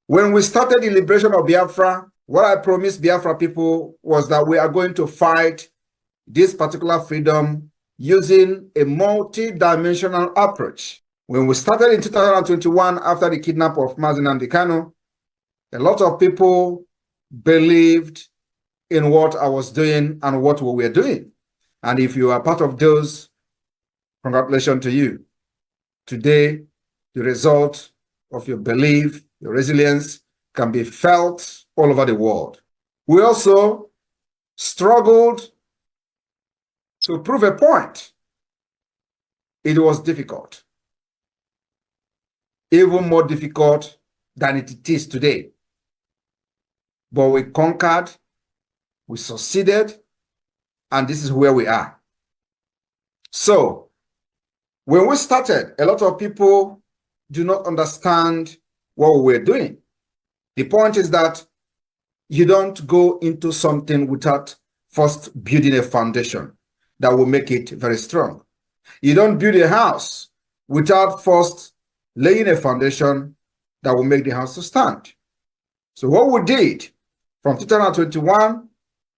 When we started the liberation of Biafra, what I promised Biafra people was that we are going to fight this particular freedom using a multi-dimensional approach. When we started in 2021, after the kidnap of Mazi Nnamdi Kanu, a lot of people believed in what I was doing and what we were doing. And if you are part of those, congratulations to you. Today, the result of your belief, your resilience can be felt all over the world. We also struggled to prove a point. It was difficult, even more difficult than it is today. But we conquered, we succeeded, and this is where we are. So, when we started, a lot of people do not understand what we were doing. The point is that you don't go into something without first building a foundation that will make it very strong. You don't build a house without first laying a foundation that will make the house to stand. So what we did from 2021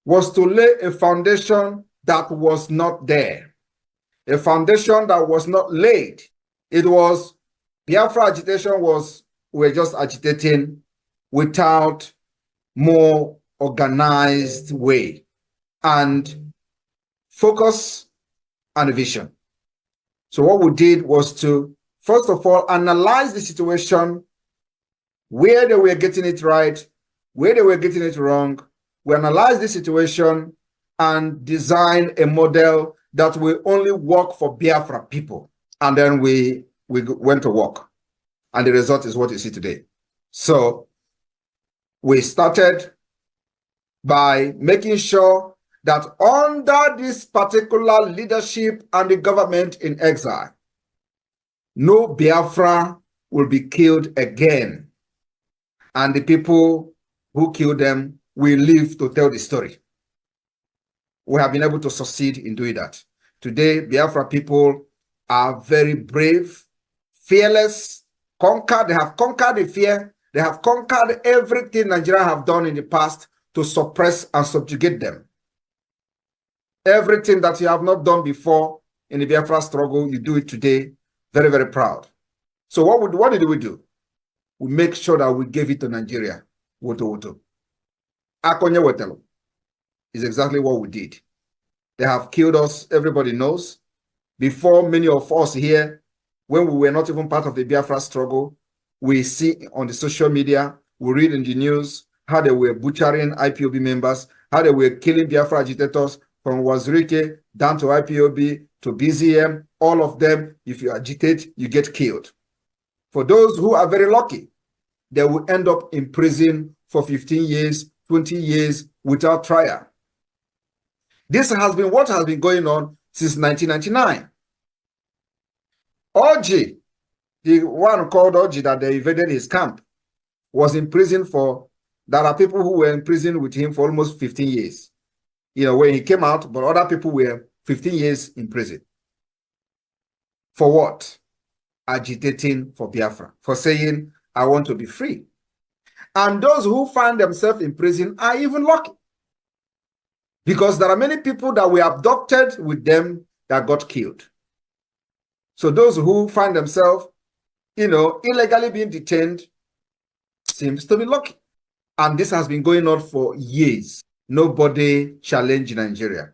was to lay a foundation that was not there, a foundation that was not laid. It was Biafra agitation was, we're just agitating without more organized way and focus and vision. So what we did was to, first of all, analyze the situation, where they were getting it right, where they were getting it wrong. We analyzed the situation and design a model that will only work for Biafra people. And then we went to work. And the result is what you see today. So we started by making sure that under this particular leadership and the government in exile, no Biafra will be killed again. And the people who killed them will live to tell the story. We have been able to succeed in doing that. Today, Biafra people are very brave, fearless, conquered. They have conquered the fear. They have conquered everything Nigeria have done in the past to suppress and subjugate them. Everything that you have not done before in the Biafra struggle, you do it today. Very, very proud. So what did we do? We make sure that we gave it to Nigeria. Woto. Akonye wetelo is exactly what we did. They have killed us, everybody knows. Before, many of us here, when we were not even part of the Biafra struggle, we see on the social media, we read in the news how they were butchering IPOB members, how they were killing Biafra agitators from Wazirike down to IPOB to BZM. All of them, if you agitate, you get killed. For those who are very lucky, they will end up in prison for 15 years, 20 years without trial. This has been what has been going on since 1999. Orji, the one called Orji that they invaded his camp, was in prison for, there are people who were in prison with him for almost 15 years. You know, when he came out, but other people were 15 years in prison. For what? Agitating for Biafra, for saying, I want to be free. And those who find themselves in prison are even lucky. Because there are many people that were abducted with them that got killed. So those who find themselves, you know, illegally being detained seems to be lucky. And this has been going on for years. Nobody challenged Nigeria.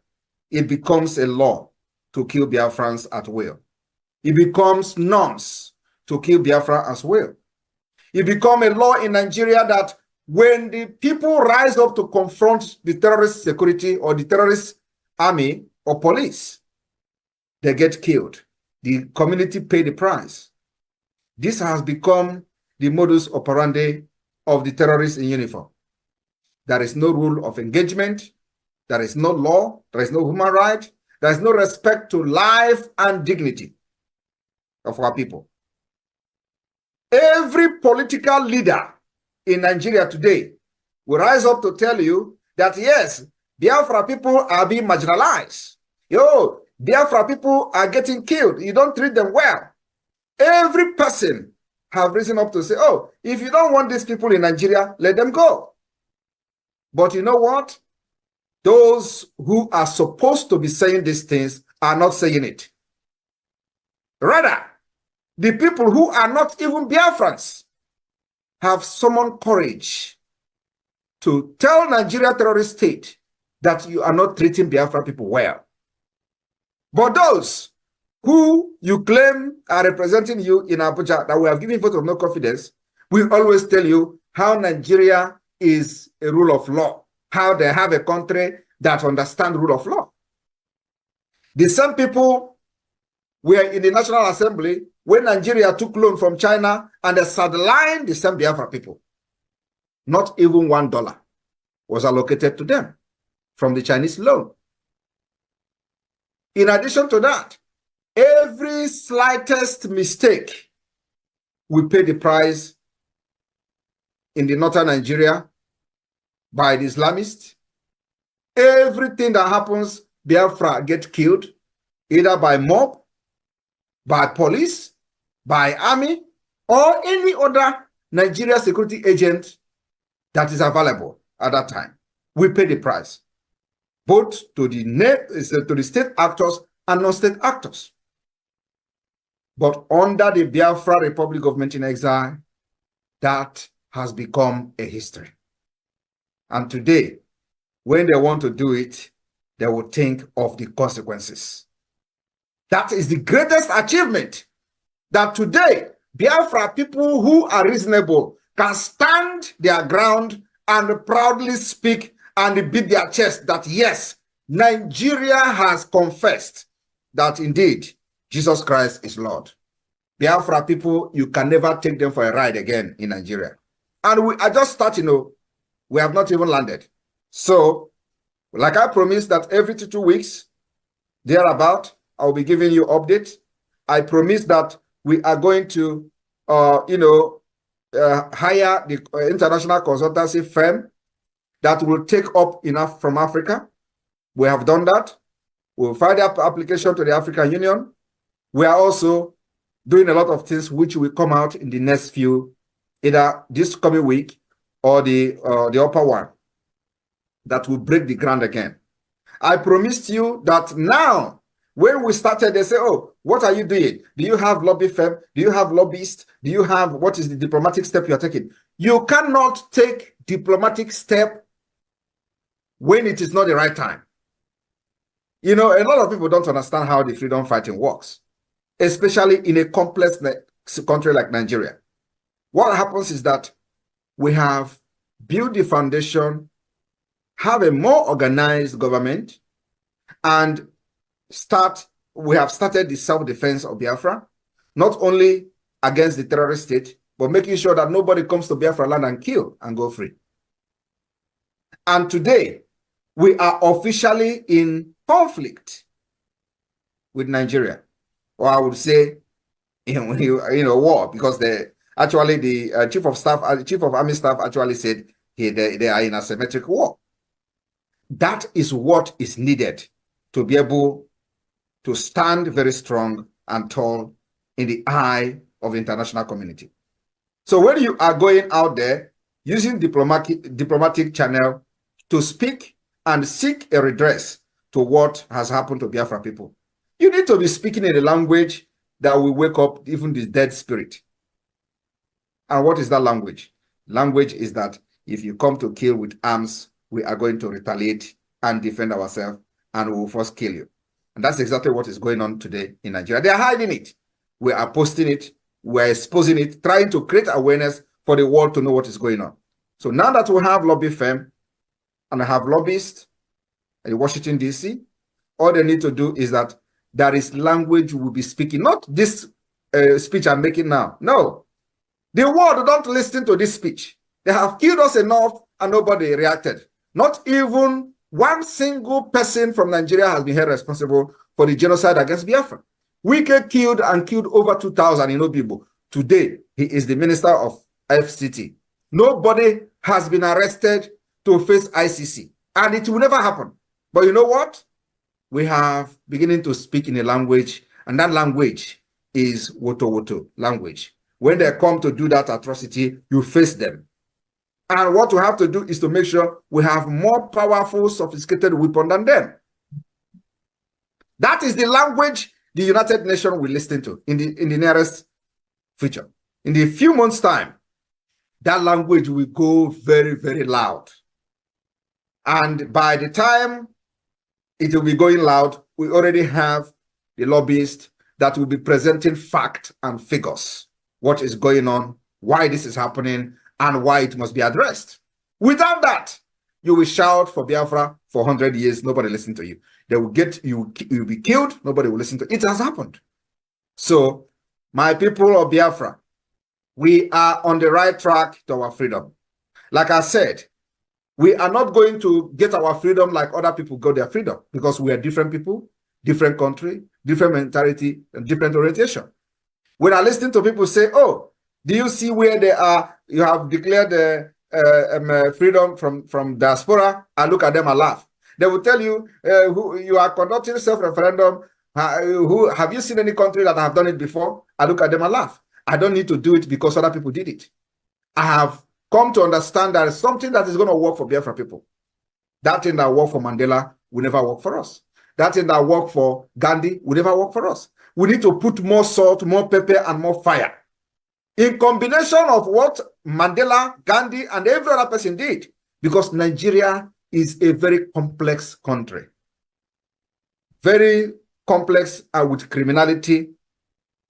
It becomes a law to kill Biafrans at will. It becomes norms to kill Biafra as well. It becomes a law in Nigeria that when the people rise up to confront the terrorist security or the terrorist army or police, they get killed. The community pay the price. This has become the modus operandi of the terrorists in uniform. There is no rule of engagement. There is no law. There is no human right. There is no respect to life and dignity of our people. Every political leader in Nigeria today will rise up to tell you that, yes, Biafra people are being marginalized. Yo, Biafra people are getting killed. You don't treat them well. Every person have risen up to say, oh, if you don't want these people in Nigeria, let them go. But you know what? Those who are supposed to be saying these things are not saying it. Rather, the people who are not even Biafrans have summoned courage to tell Nigeria terrorist state that you are not treating Biafra people well. But those who you claim are representing you in Abuja, that we have given vote of no confidence, we always tell you how Nigeria is a rule of law, how they have a country that understands rule of law. The same people were in the National Assembly when Nigeria took loan from China and they sidelined the same Biafra people. Not even $1 was allocated to them from the Chinese loan. In addition to that, every slightest mistake, we pay the price in the northern Nigeria by the Islamists. Everything that happens, Biafra get killed, either by mob, by police, by army, or any other Nigeria security agent that is available at that time. We pay the price, both to the state actors and non-state actors. But under the Biafra Republic Government in Exile, that has become a history. And today, when they want to do it, they will think of the consequences. That is the greatest achievement, that today, Biafra people who are reasonable can stand their ground and proudly speak and beat their chest that yes, Nigeria has confessed that indeed Jesus Christ is Lord. Biafra people, you can never take them for a ride again in Nigeria. And we are just starting, we have not even landed. So, like I promised that every 2 weeks, thereabout, I'll be giving you updates. I promise that we are going to, hire the international consultancy firm that will take up enough from Africa. We have done that. We'll file the application to the African Union. We are also doing a lot of things which will come out in the next few, either this coming week or the upper one, that will break the ground again. I promised you that now, when we started, they say, oh, what are you doing? Do you have lobby firm? Do you have lobbyists? Do you have, what is the diplomatic step you're taking? You cannot take diplomatic step when it is not the right time. A lot of people don't understand how the freedom fighting works, especially in a complex country like Nigeria. What happens is that we have built the foundation, have a more organized government, and we have started the self-defense of Biafra, not only against the terrorist state, but making sure that nobody comes to Biafra land and kill and go free. And today, we are officially in conflict with Nigeria, or I would say, war, because the chief of army staff actually said they are in a asymmetric war. That is what is needed to be able to stand very strong and tall in the eye of the international community. So when you are going out there using diplomatic channel to speak and seek a redress to what has happened to Biafra people, you need to be speaking in a language that will wake up even the dead spirit. And what is that language? Language is that if you come to kill with arms, we are going to retaliate and defend ourselves, and we will first kill you. And that's exactly what is going on today in Nigeria. They are hiding it. We are posting it. We are exposing it, trying to create awareness for the world to know what is going on. So now that we have lobby firm and have lobbyists in Washington, D.C., all they need to do is that there is language we will be speaking, not this speech I'm making now. No. The world don't listen to this speech. They have killed us enough and nobody reacted. Not even one single person from Nigeria has been held responsible for the genocide against Biafra. Wike killed over 2,000 Inobibo. Today, he is the minister of FCT. Nobody has been arrested to face ICC. And it will never happen. But you know what? We have beginning to speak in a language, and that language is Woto Woto language. When they come to do that atrocity, you face them. And what we have to do is to make sure we have more powerful, sophisticated weapons than them. That is the language the United Nations will listen to in the nearest future. In the few months' time, that language will go very, very loud. And by the time it will be going loud, we already have the lobbyists that will be presenting fact and figures, what is going on, why this is happening, and why it must be addressed. Without that, you will shout for Biafra for 100 years, nobody listen to you. They will get you, you'll be killed, nobody will listen to it. It has happened. So, my people of Biafra, we are on the right track to our freedom. Like I said, we are not going to get our freedom like other people got their freedom, because we are different people, different country, different mentality, and different orientation. When I listen to people say, oh, do you see where they are? You have declared freedom from diaspora. I look at them and laugh. They will tell you, who you are conducting self-referendum. Who have you seen any country that have done it before? I look at them and laugh. I don't need to do it because other people did it. I have come to understand that something that is going to work for Biafra people. That thing that worked for Mandela will never work for us. That thing that worked for Gandhi will never work for us. We need to put more salt, more pepper, and more fire. In combination of what Mandela, Gandhi, and every other person did, because Nigeria is a very complex country. Very complex with criminality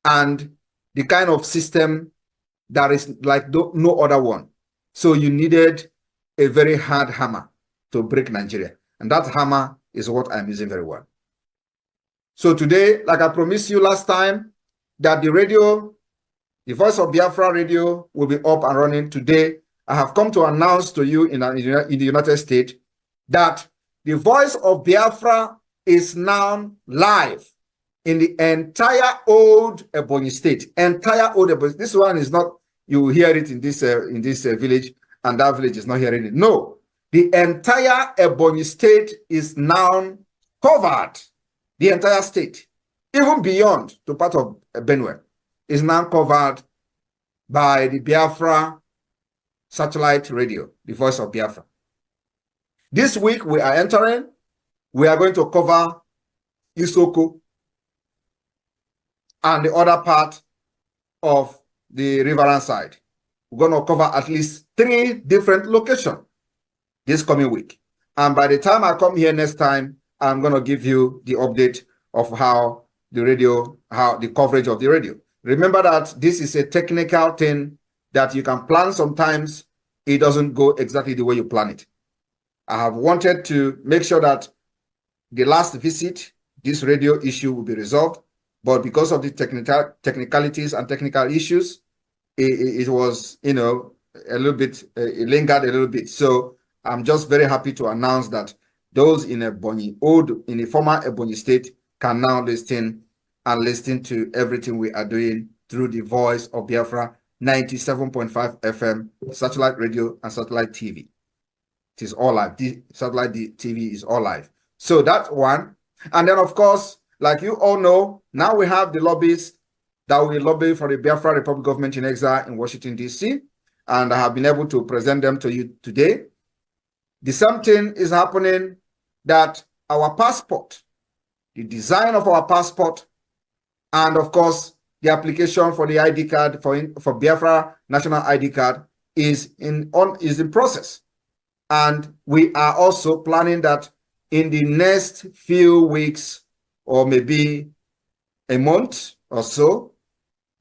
and the kind of system that is like no other one. So you needed a very hard hammer to break Nigeria. And that hammer is what I'm using very well. So today, like I promised you last time, that the radio, the Voice of Biafra radio will be up and running today. I have come to announce to you in the United States that the Voice of Biafra is now live in the entire old Ebonyi state. Entire old Ebonyi. This one is not, you will hear it in this village, and that village is not hearing it. No, the entire Ebonyi state is now covered. The entire state, even beyond to part of Benue, is now covered by the Biafra satellite radio, the Voice of Biafra. This week we are going to cover Isoko and the other part of the Riverine side. We're going to cover at least 3 different locations this coming week. And by the time I come here next time, I'm going to give you the update of how the coverage of the radio. Remember that this is a technical thing that you can plan. Sometimes it doesn't go exactly the way you plan it. I have wanted to make sure that the last visit, this radio issue will be resolved. But because of the technicalities and technical issues, it was, a little bit, it lingered a little bit. So I'm just very happy to announce that those in the former Ebonyi state can now listen to everything we are doing through the Voice of Biafra 97.5 FM, satellite radio and satellite TV. It is all live. The satellite TV is all live. So that one. And then, of course, like you all know, now we have the lobbyists that will lobby for the Biafra Republic government in exile in Washington, D.C. And I have been able to present them to you today. The same thing is happening that our passport, the design of our passport, and of course, the application for the ID card for Biafra national ID card is in process. And we are also planning that in the next few weeks or maybe a month or so,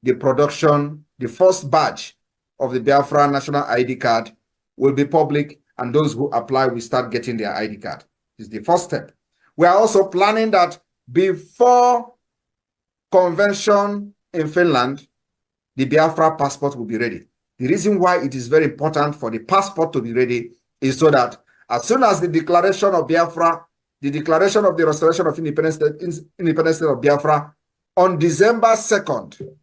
the first batch of the Biafra national ID card will be public, and those who apply will start getting their ID card. This is the first step. We are also planning that before convention in Finland, the Biafra passport will be ready. The reason why it is very important for the passport to be ready is so that as soon as the declaration of Biafra, the declaration of the restoration of independence state of Biafra on December 2nd,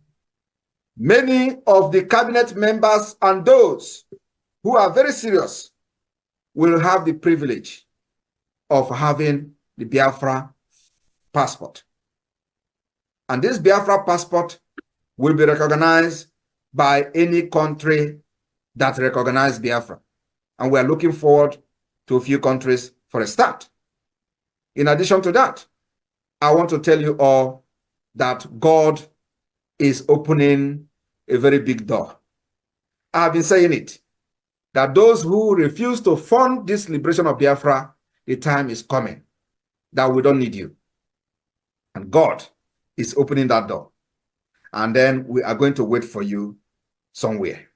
many of the cabinet members and those who are very serious will have the privilege of having the Biafra passport. And this Biafra passport will be recognized by any country that recognizes Biafra. And we are looking forward to a few countries for a start. In addition to that, I want to tell you all that God is opening a very big door. I have been saying it, that those who refuse to fund this liberation of Biafra, the time is coming that we don't need you. And God is opening that door. And then we are going to wait for you somewhere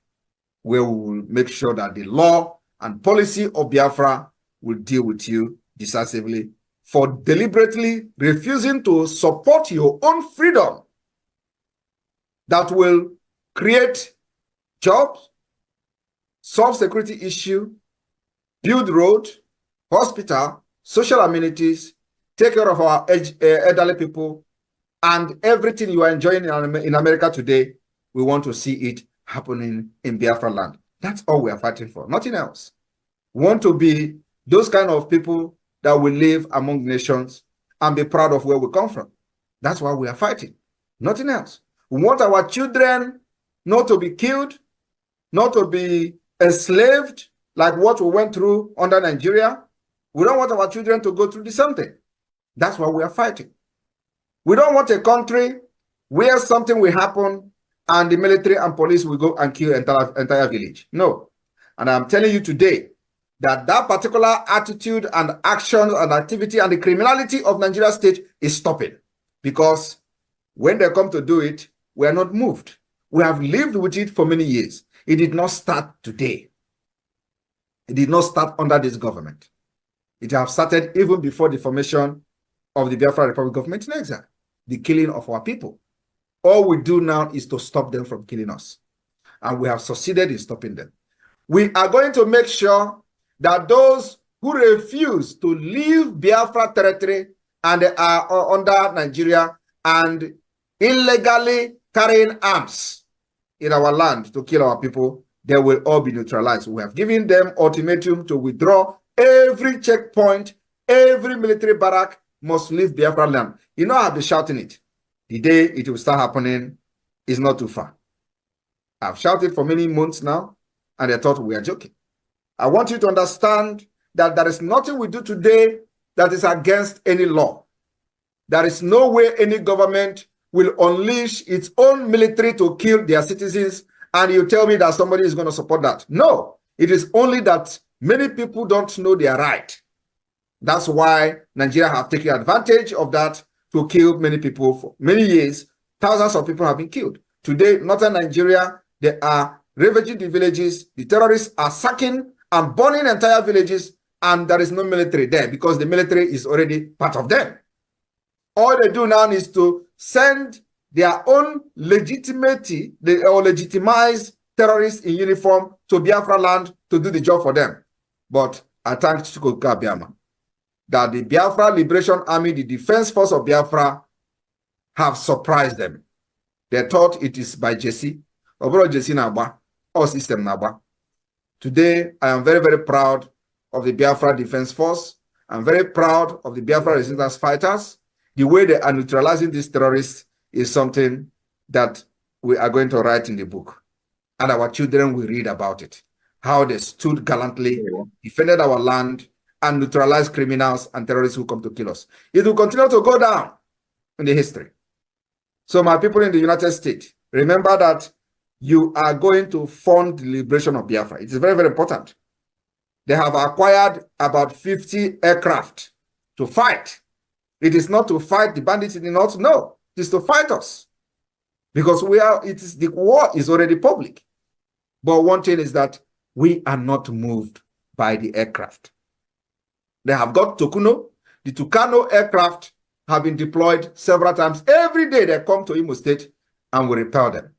where we will make sure that the law and policy of Biafra will deal with you decisively for deliberately refusing to support your own freedom that will create jobs, solve security issue, build road, hospital, social amenities, take care of our elderly people, and everything you are enjoying in America today, we want to see it happening in Biafra land. That's all we are fighting for, nothing else. We want to be those kind of people that will live among nations and be proud of where we come from. That's why we are fighting, nothing else. We want our children not to be killed, not to be enslaved like what we went through under Nigeria. We don't want our children to go through the same thing. That's why we are fighting. We don't want a country where something will happen and the military and police will go and kill entire village. No. And I'm telling you today that that particular attitude and action and activity and the criminality of Nigeria state is stopping. Because when they come to do it, we are not moved. We have lived with it for many years. It did not start today. It did not start under this government. It has started even before the formation of the Biafra Republic government in exile, the killing of our people. All we do now is to stop them from killing us. And we have succeeded in stopping them. We are going to make sure that those who refuse to leave Biafra territory and are under Nigeria and illegally carrying arms in our land to kill our people, they will all be neutralized. We have given them ultimatum to withdraw. Every checkpoint, every military barrack must leave Biafra land. You know, I've been shouting it. The day it will start happening is not too far. I've shouted for many months now, and they thought we are joking. I want you to understand that there is nothing we do today that is against any law. There is no way any government will unleash its own military to kill their citizens, and you tell me that somebody is going to support that. No, it is only that many people don't know their right. That's why Nigeria have taken advantage of that to kill many people for many years. Thousands of people have been killed. Today, northern Nigeria, they are ravaging the villages. The terrorists are sacking and burning entire villages, and there is no military there because the military is already part of them. All they do now is to send their own legitimate or legitimized terrorists in uniform to Biafra land to do the job for them. But I thank Chukwuka Abiyama that the Biafra Liberation Army, the defense force of Biafra, have surprised them. They thought it is by Jesse, or Jesse Naba, or System Naba. Today, I am very, very proud of the Biafra Defense Force. I'm very proud of the Biafra resistance fighters. The way they are neutralizing these terrorists is something that we are going to write in the book. And our children will read about it. How they stood gallantly, defended our land, and neutralized criminals and terrorists who come to kill us. It will continue to go down in the history. So my people in the United States, remember that you are going to fund the liberation of Biafra. It is very, very important. They have acquired about 50 aircraft to fight. It is not to fight the bandits in the north, no. It is to fight us. Because the war is already public. But one thing is that we are not moved by the aircraft. They have got Tokuno. The Tucano aircraft have been deployed several times. Every day they come to Imo State and we repel them.